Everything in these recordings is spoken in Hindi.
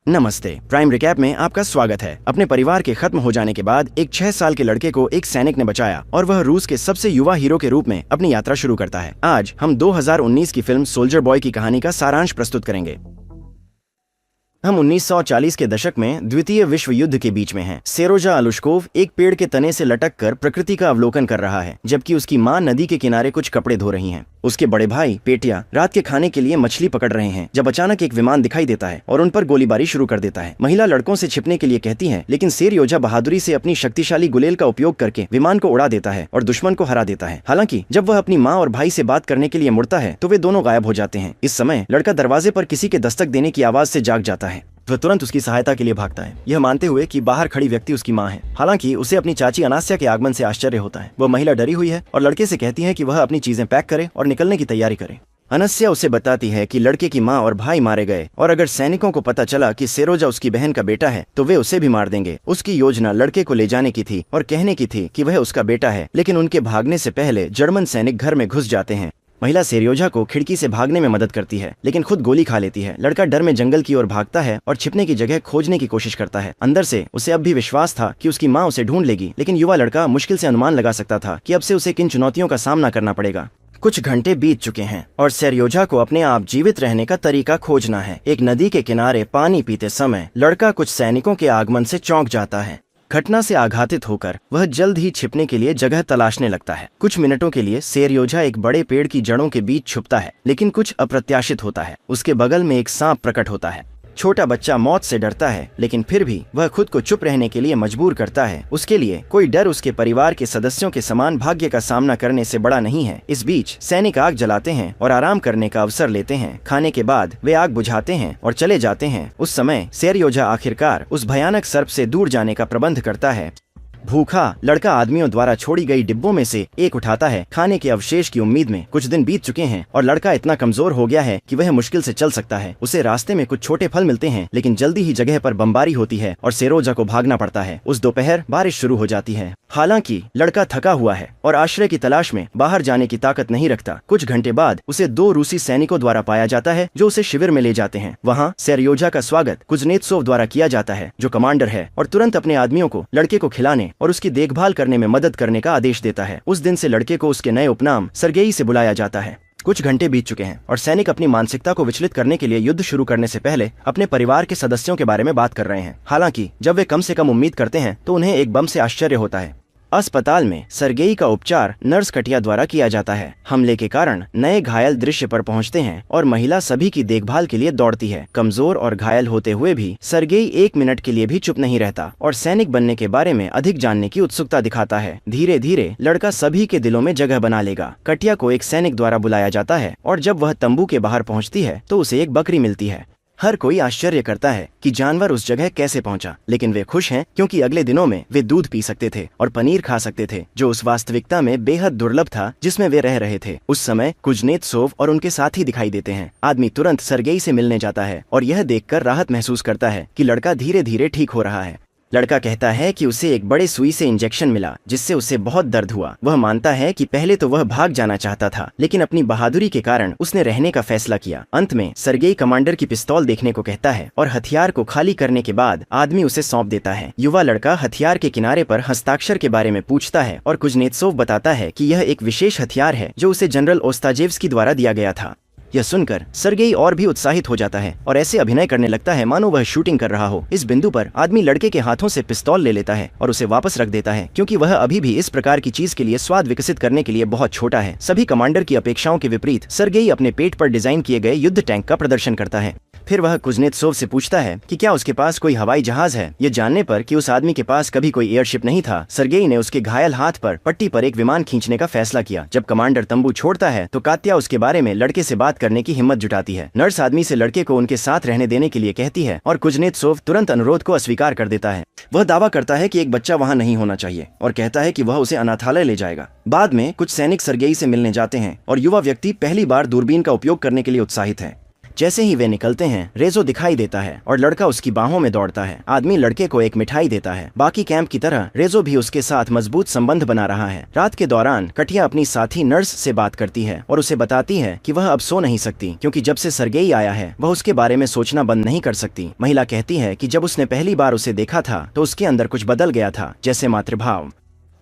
नमस्ते। प्राइम रिकैप में आपका स्वागत है। अपने परिवार के खत्म हो जाने के बाद एक 6 साल के लड़के को एक सैनिक ने बचाया और वह रूस के सबसे युवा हीरो के रूप में अपनी यात्रा शुरू करता है। आज हम 2019 की फिल्म सोल्जर बॉय की कहानी का सारांश प्रस्तुत करेंगे। हम 1940 के दशक में द्वितीय विश्व युद्ध के बीच में हैं। सेरोजा अलुश्कोव एक पेड़ के तने से लटक कर प्रकृति का अवलोकन कर रहा है, जबकि उसकी माँ नदी के किनारे कुछ कपड़े धो रही हैं। उसके बड़े भाई पेटिया रात के खाने के लिए मछली पकड़ रहे हैं, जब अचानक एक विमान दिखाई देता है और उन पर गोलीबारी शुरू कर देता है। महिला लड़कों से छिपने के लिए कहती है, लेकिन सेरयोजा बहादुरी से अपनी शक्तिशाली गुलेल का उपयोग करके विमान को उड़ा देता है और दुश्मन को हरा देता है। हालांकि जब वह अपनी माँ और भाई से बात करने के लिए मुड़ता है तो वे दोनों गायब हो जाते हैं। इस समय लड़का दरवाजे पर किसी के दस्तक देने की आवाज से जाग जाता है। वह तुरंत उसकी सहायता के लिए भागता है, यह मानते हुए कि बाहर खड़ी व्यक्ति उसकी माँ है। हालांकि उसे अपनी चाची अनास्या के आगमन से आश्चर्य होता है। वह महिला डरी हुई है और लड़के से कहती है कि वह अपनी चीजें पैक करे और निकलने की तैयारी करे। अनस्या उसे बताती है कि लड़के की माँ और भाई मारे गए और अगर सैनिकों को पता चला कि सेरोजा उसकी बहन का बेटा है तो वे उसे भी मार देंगे। उसकी योजना लड़के को ले जाने की थी और कहने की थी कि वह उसका बेटा है, लेकिन उनके भागने से पहले जर्मन सैनिक घर में घुस जाते हैं। महिला सेरयोजा को खिड़की से भागने में मदद करती है, लेकिन खुद गोली खा लेती है। लड़का डर में जंगल की ओर भागता है और छिपने की जगह खोजने की कोशिश करता है। अंदर से उसे अब भी विश्वास था कि उसकी माँ उसे ढूंढ लेगी, लेकिन युवा लड़का मुश्किल से अनुमान लगा सकता था कि अब से उसे किन चुनौतियों का सामना करना पड़ेगा। कुछ घंटे बीत चुके हैं और सेरयोजा को अपने आप जीवित रहने का तरीका खोजना है। एक नदी के किनारे पानी पीते समय लड़का कुछ सैनिकों के आगमन से चौंक जाता है। घटना से आघातित होकर वह जल्द ही छिपने के लिए जगह तलाशने लगता है। कुछ मिनटों के लिए सेरयोजा एक बड़े पेड़ की जड़ों के बीच छुपता है, लेकिन कुछ अप्रत्याशित होता है। उसके बगल में एक सांप प्रकट होता है। छोटा बच्चा मौत से डरता है, लेकिन फिर भी वह खुद को चुप रहने के लिए मजबूर करता है। उसके लिए कोई डर उसके परिवार के सदस्यों के समान भाग्य का सामना करने से बड़ा नहीं है। इस बीच सैनिक आग जलाते हैं और आराम करने का अवसर लेते हैं। खाने के बाद वे आग बुझाते हैं और चले जाते हैं। उस समय सेरयोजा आखिरकार उस भयानक सर्प से दूर जाने का प्रबंध करता है। भूखा लड़का आदमियों द्वारा छोड़ी गई डिब्बों में से एक उठाता है, खाने के अवशेष की उम्मीद में। कुछ दिन बीत चुके हैं और लड़का इतना कमजोर हो गया है कि वह मुश्किल से चल सकता है। उसे रास्ते में कुछ छोटे फल मिलते हैं, लेकिन जल्दी ही जगह पर बमबारी होती है और सेरोजा को भागना पड़ता है। उस दोपहर बारिश शुरू हो जाती है। हालांकि लड़का थका हुआ है और आश्रय की तलाश में बाहर जाने की ताकत नहीं रखता। कुछ घंटे बाद उसे 2 रूसी सैनिकों द्वारा पाया जाता है, जो उसे शिविर में ले जाते हैं। वहाँ सेरयोजा का स्वागत कुजनेत्सोव द्वारा किया जाता है, जो कमांडर है, और तुरंत अपने आदमियों को लड़के को खिलाने और उसकी देखभाल करने में मदद करने का आदेश देता है। उस दिन से लड़के को उसके नए उपनाम सर्गेई से बुलाया जाता है। कुछ घंटे बीत चुके हैं और सैनिक अपनी मानसिकता को विचलित करने के लिए युद्ध शुरू करने से पहले अपने परिवार के सदस्यों के बारे में बात कर रहे हैं। हालांकि जब वे कम से कम उम्मीद करते हैं तो उन्हें एक बम से आश्चर्य होता है। अस्पताल में सर्गेई का उपचार नर्स कटिया द्वारा किया जाता है। हमले के कारण नए घायल दृश्य पर पहुंचते हैं और महिला सभी की देखभाल के लिए दौड़ती है। कमजोर और घायल होते हुए भी सर्गेई 1 मिनट के लिए भी चुप नहीं रहता और सैनिक बनने के बारे में अधिक जानने की उत्सुकता दिखाता है। धीरे धीरे लड़का सभी के दिलों में जगह बना लेगा। कटिया को एक सैनिक द्वारा बुलाया जाता है और जब वह तंबू के बाहर पहुँचती है तो उसे एक बकरी मिलती है। हर कोई आश्चर्य करता है कि जानवर उस जगह कैसे पहुंचा, लेकिन वे खुश हैं क्योंकि अगले दिनों में वे दूध पी सकते थे और पनीर खा सकते थे, जो उस वास्तविकता में बेहद दुर्लभ था जिसमें वे रह रहे थे। उस समय कुजनेत्सोव और उनके साथी दिखाई देते हैं। आदमी तुरंत सर्गेई से मिलने जाता है और यह देखकर राहत महसूस करता है कि लड़का धीरे धीरे ठीक हो रहा है। लड़का कहता है कि उसे एक बड़े सुई से इंजेक्शन मिला, जिससे उसे बहुत दर्द हुआ। वह मानता है कि पहले तो वह भाग जाना चाहता था, लेकिन अपनी बहादुरी के कारण उसने रहने का फैसला किया। अंत में सर्गेई कमांडर की पिस्तौल देखने को कहता है और हथियार को खाली करने के बाद आदमी उसे सौंप देता है। युवा लड़का हथियार के किनारे पर हस्ताक्षर के बारे में पूछता है और कुजनेत्सोव बताता है कि यह एक विशेष हथियार है जो उसे जनरल ओस्ताजेव्स्की द्वारा दिया गया था। यह सुनकर सर्गेई और भी उत्साहित हो जाता है और ऐसे अभिनय करने लगता है मानो वह शूटिंग कर रहा हो। इस बिंदु पर आदमी लड़के के हाथों से पिस्तौल ले लेता है और उसे वापस रख देता है, क्योंकि वह अभी भी इस प्रकार की चीज के लिए स्वाद विकसित करने के लिए बहुत छोटा है। सभी कमांडर की अपेक्षाओं के विपरीत सर्गेई अपने पेट पर डिजाइन किए गए युद्ध टैंक का प्रदर्शन करता है। फिर वह कुजनेत्सोव से पूछता है कि क्या उसके पास कोई हवाई जहाज है। ये जानने पर कि उस आदमी के पास कभी कोई एयरशिप नहीं था, सर्गेई ने उसके घायल हाथ पर पट्टी पर एक विमान खींचने का फैसला किया। जब कमांडर तंबू छोड़ता है तो कात्या उसके बारे में लड़के से बात करने की हिम्मत जुटाती है। नर्स आदमी से लड़के को उनके साथ रहने देने के लिए कहती है और कुजनेत्सोव तुरंत अनुरोध को अस्वीकार कर देता है। वह दावा करता है कि एक बच्चा वहाँ नहीं होना चाहिए और कहता है कि वह उसे अनाथालय ले जाएगा। बाद में कुछ सैनिक सर्गेई से मिलने जाते हैं और युवा व्यक्ति पहली बार दूरबीन का उपयोग करने के लिए उत्साहित है। जैसे ही वे निकलते हैं, रेजो दिखाई देता है और लड़का उसकी बाहों में दौड़ता है। आदमी लड़के को एक मिठाई देता है। बाकी कैंप की तरह रेजो भी उसके साथ मजबूत संबंध बना रहा है। रात के दौरान कटिया अपनी साथी नर्स से बात करती है और उसे बताती है कि वह अब सो नहीं सकती, क्योंकि जब से सरगेई आया है वह उसके बारे में सोचना बंद नहीं कर सकती। महिला कहती है कि जब उसने पहली बार उसे देखा था तो उसके अंदर कुछ बदल गया था, जैसे मातृभाव।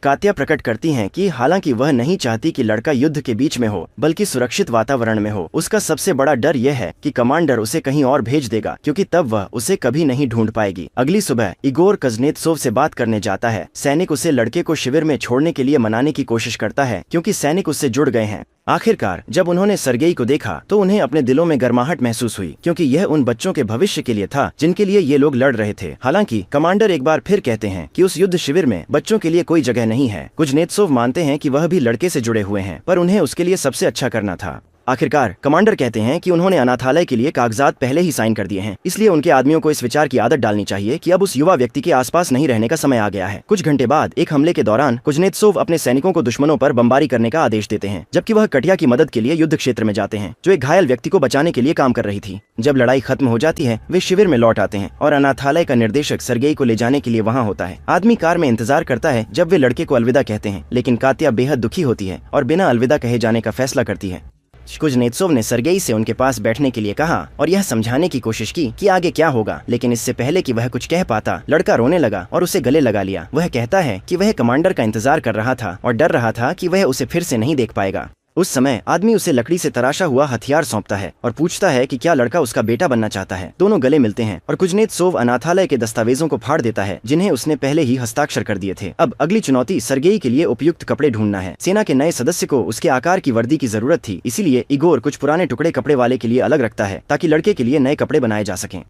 कात्या प्रकट करती हैं कि हालांकि वह नहीं चाहती कि लड़का युद्ध के बीच में हो, बल्कि सुरक्षित वातावरण में हो। उसका सबसे बड़ा डर यह है कि कमांडर उसे कहीं और भेज देगा, क्योंकि तब वह उसे कभी नहीं ढूंढ पाएगी। अगली सुबह इगोर कुज़नेत्सोव से बात करने जाता है। सैनिक उसे लड़के को शिविर में छोड़ने के लिए मनाने की कोशिश करता है, क्योंकि सैनिक उससे जुड़ गए हैं। आखिरकार जब उन्होंने सरगेई को देखा तो उन्हें अपने दिलों में गर्माहट महसूस हुई, क्योंकि यह उन बच्चों के भविष्य के लिए था जिनके लिए ये लोग लड़ रहे थे। हालांकि कमांडर एक बार फिर कहते हैं कि उस युद्ध शिविर में बच्चों के लिए कोई जगह नहीं है। कुज़नेत्सोव मानते हैं कि वह भी लड़के से जुड़े हुए हैं, पर उन्हें उसके लिए सबसे अच्छा करना था। आखिरकार कमांडर कहते हैं कि उन्होंने अनाथालय के लिए कागजात पहले ही साइन कर दिए हैं, इसलिए उनके आदमियों को इस विचार की आदत डालनी चाहिए कि अब उस युवा व्यक्ति के आसपास नहीं रहने का समय आ गया है। कुछ घंटे बाद एक हमले के दौरान कुज़नेत्सोव अपने सैनिकों को दुश्मनों पर बमबारी करने का आदेश देते हैं, जबकि वह कटिया की मदद के लिए युद्ध क्षेत्र में जाते हैं, जो एक घायल व्यक्ति को बचाने के लिए काम कर रही थी। जब लड़ाई खत्म हो जाती है, वे शिविर में लौट आते हैं और अनाथालय का निर्देशक सरगेई को ले जाने के लिए वहाँ होता है। आदमी कार में इंतजार करता है जब वे लड़के को अलविदा कहते हैं, लेकिन कात्या बेहद दुखी होती है और बिना अलविदा कहे जाने का फैसला करती है। कुज़नेत्सोव ने सरगेई से उनके पास बैठने के लिए कहा और यह समझाने की कोशिश की कि आगे क्या होगा, लेकिन इससे पहले कि वह कुछ कह पाता, लड़का रोने लगा और उसे गले लगा लिया। वह कहता है कि वह कमांडर का इंतजार कर रहा था और डर रहा था कि वह उसे फिर से नहीं देख पाएगा। उस समय आदमी उसे लकड़ी से तराशा हुआ हथियार सौंपता है और पूछता है कि क्या लड़का उसका बेटा बनना चाहता है। दोनों गले मिलते हैं और कुज़नेत्सोव अनाथालय के दस्तावेजों को फाड़ देता है, जिन्हें उसने पहले ही हस्ताक्षर कर दिए थे। अब अगली चुनौती सरगेई के लिए उपयुक्त कपड़े ढूंढना है। सेना के नए सदस्य को उसके आकार की वर्दी की जरूरत थी, इसीलिए इगोर कुछ पुराने टुकड़े कपड़े वाले के लिए अलग रखता है, ताकि लड़के के लिए नए कपड़े बनाए जा सकें।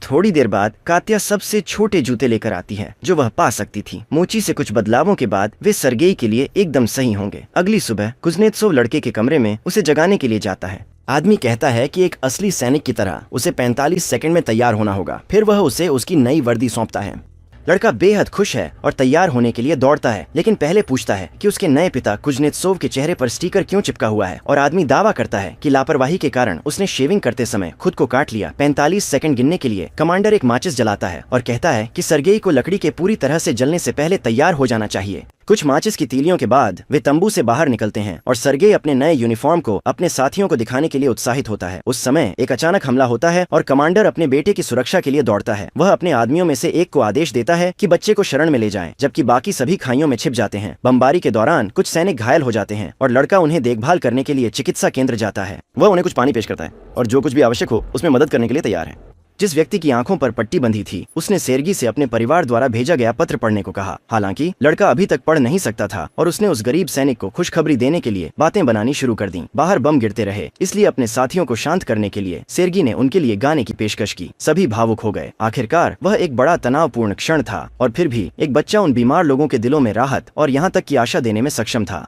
थोड़ी देर बाद कात्या सबसे छोटे जूते लेकर आती है जो वह पा सकती थी। मोची से कुछ बदलावों के बाद वे सरगेई के लिए एकदम सही होंगे। अगली सुबह कुज़नेत्सोव लड़के के कमरे में उसे जगाने के लिए जाता है। आदमी कहता है कि एक असली सैनिक की तरह उसे 45 सेकंड में तैयार होना होगा। फिर वह उसे उसकी नई वर्दी सौंपता है। लड़का बेहद खुश है और तैयार होने के लिए दौड़ता है, लेकिन पहले पूछता है कि उसके नए पिता कुज़नेत्सोव के चेहरे पर स्टिकर क्यों चिपका हुआ है, और आदमी दावा करता है कि लापरवाही के कारण उसने शेविंग करते समय खुद को काट लिया। 45 सेकंड गिनने के लिए कमांडर एक माचिस जलाता है और कहता है कि सरगेई को लकड़ी के पूरी तरह से जलने से पहले तैयार हो जाना चाहिए। कुछ माचिस की तीलियों के बाद वे तंबू से बाहर निकलते हैं और सरगेई अपने नए यूनिफॉर्म को अपने साथियों को दिखाने के लिए उत्साहित होता है। उस समय एक अचानक हमला होता है और कमांडर अपने बेटे की सुरक्षा के लिए दौड़ता है। वह अपने आदमियों में से एक को आदेश देता है कि बच्चे को शरण में ले जाएं, जबकि बाकी सभी खाइयों में छिप जाते हैं। बमबारी के दौरान कुछ सैनिक घायल हो जाते हैं और लड़का उन्हें देखभाल करने के लिए चिकित्सा केंद्र जाता है। वह उन्हें कुछ पानी पेश करता है और जो कुछ भी आवश्यक हो उसमें मदद करने के लिए तैयार है। जिस व्यक्ति की आंखों पर पट्टी बंधी थी, उसने सेर्गी से अपने परिवार द्वारा भेजा गया पत्र पढ़ने को कहा। हालांकि लड़का अभी तक पढ़ नहीं सकता था और उसने उस गरीब सैनिक को खुशखबरी देने के लिए बातें बनानी शुरू कर दी। बाहर बम गिरते रहे, इसलिए अपने साथियों को शांत करने के लिए सेर्गी ने उनके लिए गाने की पेशकश की। सभी भावुक हो गए। आखिरकार वह एक बड़ा तनावपूर्ण क्षण था, और फिर भी एक बच्चा उन बीमार लोगों के दिलों में राहत और यहाँ तक की आशा देने में सक्षम था।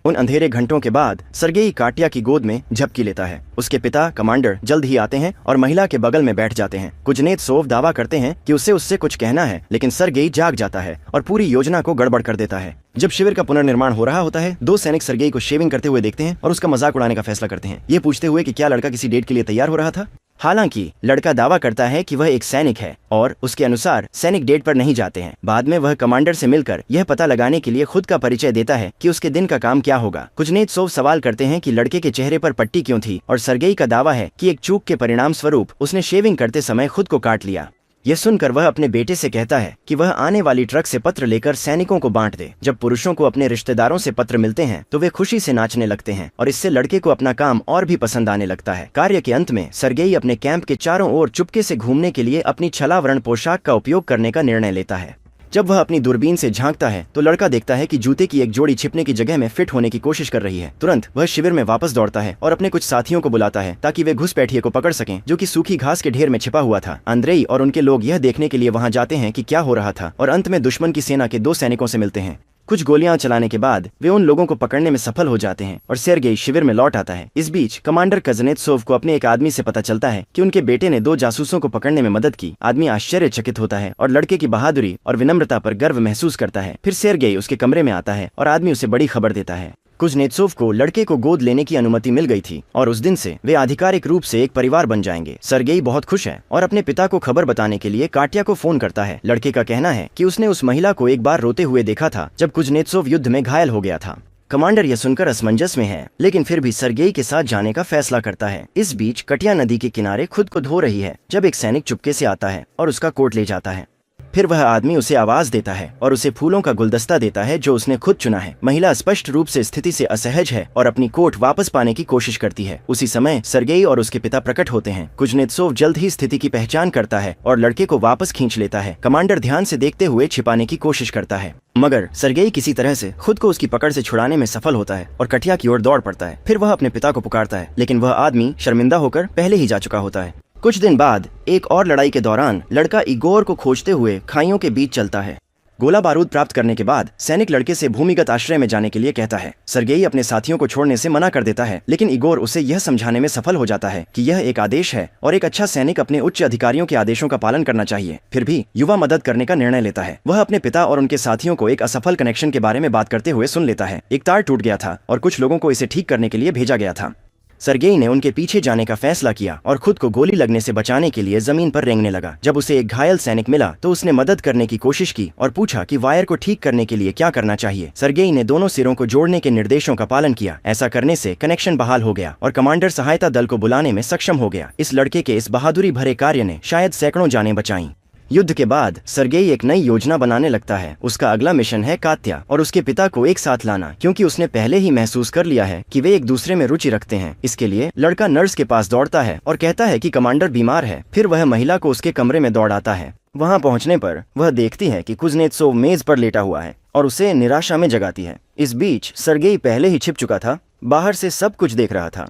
उन अंधेरे घंटों के बाद सरगेई काटिया की गोद में झपकी लेता है। उसके पिता कमांडर जल्द ही आते हैं और महिला के बगल में बैठ जाते हैं। कुज़नेत्सोव दावा करते हैं कि उसे उससे कुछ कहना है, लेकिन सरगेई जाग जाता है और पूरी योजना को गड़बड़ कर देता है। जब शिविर का पुनर्निर्माण हो रहा होता है, दो सैनिक सरगेई को शेविंग करते हुए देखते हैं और उसका मजाक उड़ाने का फैसला करते हैं, ये पूछते हुए कि क्या लड़का किसी डेट के लिए तैयार हो रहा था। हालांकि लड़का दावा करता है कि वह एक सैनिक है और उसके अनुसार सैनिक डेट पर नहीं जाते हैं। बाद में वह कमांडर से मिलकर यह पता लगाने के लिए खुद का परिचय देता है कि उसके दिन का काम क्या होगा। कुज़नेत्सोव सवाल करते हैं कि लड़के के चेहरे पर पट्टी क्यों थी, और सरगेई का दावा है कि एक चूक के परिणाम स्वरूप उसने शेविंग करते समय खुद को काट लिया। यह सुनकर वह अपने बेटे से कहता है कि वह आने वाली ट्रक से पत्र लेकर सैनिकों को बांट दे। जब पुरुषों को अपने रिश्तेदारों से पत्र मिलते हैं तो वे खुशी से नाचने लगते हैं और इससे लड़के को अपना काम और भी पसंद आने लगता है। कार्य के अंत में सरगेई अपने कैंप के चारों ओर चुपके से घूमने के लिए अपनी छलावरण पोशाक का उपयोग करने का निर्णय लेता है। जब वह अपनी दूरबीन से झांकता है तो लड़का देखता है कि जूते की एक जोड़ी छिपने की जगह में फिट होने की कोशिश कर रही है। तुरंत वह शिविर में वापस दौड़ता है और अपने कुछ साथियों को बुलाता है ताकि वे घुसपैठिए को पकड़ सकें, जो कि सूखी घास के ढेर में छिपा हुआ था। अंद्रेई और उनके लोग यह देखने के लिए वहां जाते हैं कि क्या हो रहा था, और अंत में दुश्मन की सेना के दो सैनिकों से मिलते हैं। कुछ गोलियां चलाने के बाद वे उन लोगों को पकड़ने में सफल हो जाते हैं और सेर्गेई शिविर में लौट आता है। इस बीच कमांडर कुज़नेत्सोव को अपने एक आदमी से पता चलता है कि उनके बेटे ने 2 जासूसों को पकड़ने में मदद की। आदमी आश्चर्यचकित होता है और लड़के की बहादुरी और विनम्रता पर गर्व महसूस करता है। फिर सेर्गेई उसके कमरे में आता है और आदमी उसे बड़ी खबर देता है। कुज़नेत्सोव को लड़के को गोद लेने की अनुमति मिल गई थी और उस दिन से वे आधिकारिक रूप से एक परिवार बन जाएंगे। सर्गेई बहुत खुश है और अपने पिता को खबर बताने के लिए काटिया को फोन करता है। लड़के का कहना है कि उसने उस महिला को एक बार रोते हुए देखा था जब कुज़नेत्सोव युद्ध में घायल हो गया था। कमांडर यह सुनकर असमंजस में है, लेकिन फिर भी सर्गेई के साथ जाने का फैसला करता है। इस बीच कटिया नदी के किनारे खुद को धो रही है जब एक सैनिक चुपके से आता है और उसका कोट ले जाता है। फिर वह आदमी उसे आवाज देता है और उसे फूलों का गुलदस्ता देता है जो उसने खुद चुना है। महिला स्पष्ट रूप से स्थिति से असहज है और अपनी कोट वापस पाने की कोशिश करती है। उसी समय सर्गेई और उसके पिता प्रकट होते हैं। कुज़नेत्सोव जल्द ही स्थिति की पहचान करता है और लड़के को वापस खींच लेता है। कमांडर ध्यान से देखते हुए छिपाने की कोशिश करता है, मगर सर्गेई किसी तरह से खुद को उसकी पकड़ से छुड़ाने में सफल होता है और कटिया की ओर दौड़ पड़ता है। फिर वह अपने पिता को पुकारता है, लेकिन वह आदमी शर्मिंदा होकर पहले ही जा चुका होता है। कुछ दिन बाद एक और लड़ाई के दौरान लड़का इगोर को खोजते हुए खाइयों के बीच चलता है। गोला बारूद प्राप्त करने के बाद सैनिक लड़के से भूमिगत आश्रय में जाने के लिए कहता है। सर्गेई अपने साथियों को छोड़ने से मना कर देता है, लेकिन इगोर उसे यह समझाने में सफल हो जाता है कि यह एक आदेश है और एक अच्छा सैनिक अपने उच्च अधिकारियों के आदेशों का पालन करना चाहिए। फिर भी युवा मदद करने का निर्णय लेता है। वह अपने पिता और उनके साथियों को एक असफल कनेक्शन के बारे में बात करते हुए सुन लेता है। एक तार टूट गया था और कुछ लोगों को इसे ठीक करने के लिए भेजा गया था। सर्गेई ने उनके पीछे जाने का फैसला किया और खुद को गोली लगने से बचाने के लिए जमीन पर रेंगने लगा। जब उसे एक घायल सैनिक मिला तो उसने मदद करने की कोशिश की और पूछा कि वायर को ठीक करने के लिए क्या करना चाहिए। सर्गेई ने दोनों सिरों को जोड़ने के निर्देशों का पालन किया। ऐसा करने से कनेक्शन बहाल हो गया और कमांडर सहायता दल को बुलाने में सक्षम हो गया। इस लड़के के इस बहादुरी भरे कार्य ने शायद सैकड़ों जानें बचाईं। युद्ध के बाद सर्गेई एक नई योजना बनाने लगता है। उसका अगला मिशन है कात्या और उसके पिता को एक साथ लाना, क्योंकि उसने पहले ही महसूस कर लिया है कि वे एक दूसरे में रुचि रखते हैं। इसके लिए लड़का नर्स के पास दौड़ता है और कहता है कि कमांडर बीमार है। फिर वह महिला को उसके कमरे में दौड़ आता है। वहां पहुंचने पर वह देखती है कि कुज़नेत्सोव मेज पर लेटा हुआ है और उसे निराशा में जगाती है। इस बीच सर्गेई पहले ही छिप चुका था, बाहर से सब कुछ देख रहा था।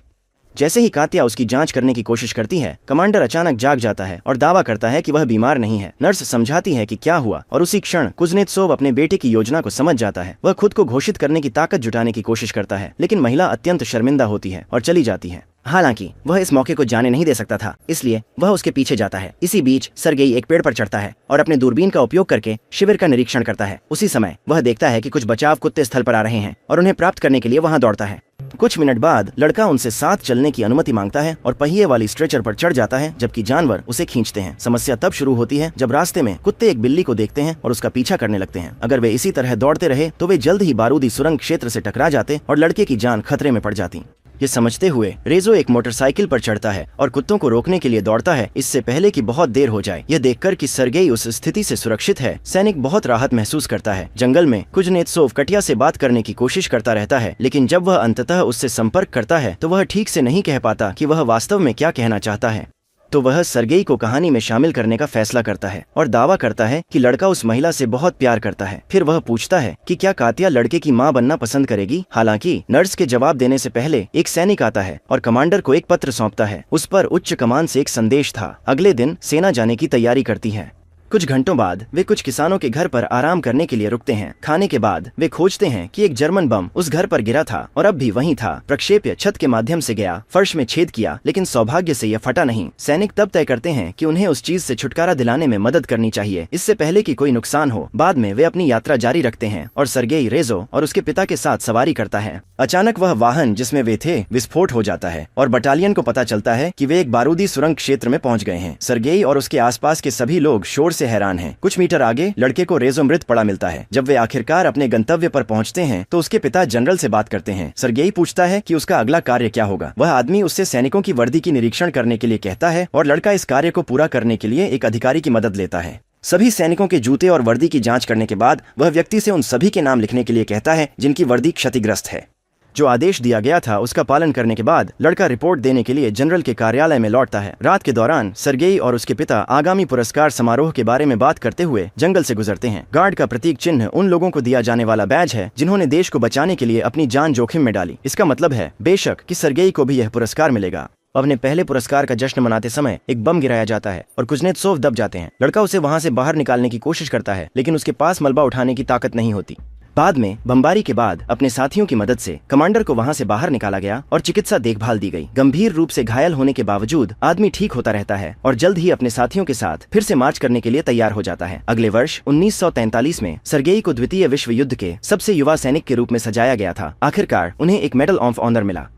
जैसे ही कात्या उसकी जांच करने की कोशिश करती है, कमांडर अचानक जाग जाता है और दावा करता है कि वह बीमार नहीं है। नर्स समझाती है कि क्या हुआ और उसी क्षण कुज़नेत्सोव अपने बेटे की योजना को समझ जाता है। वह खुद को घोषित करने की ताकत जुटाने की कोशिश करता है, लेकिन महिला अत्यंत शर्मिंदा होती है और चली जाती है। हालांकि वह इस मौके को जाने नहीं दे सकता था, इसलिए वह उसके पीछे जाता है। इसी बीच सर्गेई एक पेड़ पर चढ़ता है और अपने दूरबीन का उपयोग करके शिविर का निरीक्षण करता है। उसी समय वह देखता है कि कुछ बचाव कुत्ते स्थल पर आ रहे हैं और उन्हें प्राप्त करने के लिए वहां दौड़ता है। कुछ मिनट बाद लड़का उनसे साथ चलने की अनुमति मांगता है और पहिए वाली स्ट्रेचर पर चढ़ जाता है, जबकि जानवर उसे खींचते हैं। समस्या तब शुरू होती है जब रास्ते में कुत्ते एक बिल्ली को देखते हैं और उसका पीछा करने लगते हैं। अगर वे इसी तरह दौड़ते रहे तो वे जल्द ही बारूदी सुरंग क्षेत्र से टकरा जाते और लड़के की जान खतरे में पड़ जाती। ये समझते हुए रेजो एक मोटरसाइकिल पर चढ़ता है और कुत्तों को रोकने के लिए दौड़ता है, इससे पहले कि बहुत देर हो जाए। यह देखकर कि सर्गेई उस स्थिति से सुरक्षित है, सैनिक बहुत राहत महसूस करता है। जंगल में कुज़नेत्सोव कटिया से बात करने की कोशिश करता रहता है, लेकिन जब वह अंततः उससे संपर्क करता है तो वह ठीक से नहीं कह पाता कि वह वास्तव में क्या कहना चाहता है। तो वह सर्गेई को कहानी में शामिल करने का फैसला करता है और दावा करता है कि लड़का उस महिला से बहुत प्यार करता है। फिर वह पूछता है कि क्या कात्या लड़के की मां बनना पसंद करेगी। हालांकि नर्स के जवाब देने से पहले एक सैनिक आता है और कमांडर को एक पत्र सौंपता है। उस पर उच्च कमान से एक संदेश था। अगले दिन सेना जाने की तैयारी करती है। कुछ घंटों बाद वे कुछ किसानों के घर पर आराम करने के लिए रुकते हैं। खाने के बाद वे खोजते हैं कि एक जर्मन बम उस घर पर गिरा था और अब भी वहीं था। प्रक्षेप्य छत के माध्यम से गया, फर्श में छेद किया, लेकिन सौभाग्य से यह फटा नहीं। सैनिक तब तय करते हैं कि उन्हें उस चीज से छुटकारा दिलाने में मदद करनी चाहिए, इससे पहले कि कोई नुकसान हो। बाद में वे अपनी यात्रा जारी रखते हैं और सर्गेई रेजो और उसके पिता के साथ सवारी करता है। अचानक वह वाहन जिसमें वे थे विस्फोट हो जाता है और बटालियन को पता चलता है कि वे एक बारूदी सुरंग क्षेत्र में पहुंच गए हैं। सर्गेई और उसके आसपास के सभी लोग शोर से हैरान हैं। कुछ मीटर आगे लड़के को रेजो मृत पड़ा मिलता है। जब वे आखिरकार अपने गंतव्य पर पहुंचते हैं तो उसके पिता जनरल से बात करते हैं। सर्गेई पूछता है कि उसका अगला कार्य क्या होगा। वह आदमी उससे सैनिकों की वर्दी की निरीक्षण करने के लिए कहता है और लड़का इस कार्य को पूरा करने के लिए एक अधिकारी की मदद लेता है। सभी सैनिकों के जूते और वर्दी की जांच करने के बाद वह व्यक्ति से उन सभी के नाम लिखने के लिए कहता है जिनकी वर्दी क्षतिग्रस्त है। जो आदेश दिया गया था उसका पालन करने के बाद लड़का रिपोर्ट देने के लिए जनरल के कार्यालय में लौटता है। रात के दौरान सर्गेई और उसके पिता आगामी पुरस्कार समारोह के बारे में बात करते हुए जंगल से गुजरते हैं। गार्ड का प्रतीक चिन्ह उन लोगों को दिया जाने वाला बैज है जिन्होंने देश को बचाने के लिए अपनी जान जोखिम में डाली। इसका मतलब है बेशक कि सर्गेई को भी यह पुरस्कार मिलेगा। अपने पहले पुरस्कार का जश्न मनाते समय एक बम गिराया जाता है और कुज़नेत्सोव दब जाते हैं। लड़का उसे वहां से बाहर निकालने की कोशिश करता है, लेकिन उसके पास मलबा उठाने की ताकत नहीं होती। बाद में बमबारी के बाद अपने साथियों की मदद से कमांडर को वहां से बाहर निकाला गया और चिकित्सा देखभाल दी गई। गंभीर रूप से घायल होने के बावजूद आदमी ठीक होता रहता है और जल्द ही अपने साथियों के साथ फिर से मार्च करने के लिए तैयार हो जाता है। अगले वर्ष 1943 में सर्गेई को द्वितीय विश्व युद्ध के सबसे युवा सैनिक के रूप में सजाया गया था। आखिरकार उन्हें एक मेडल ऑफ ऑनर मिला।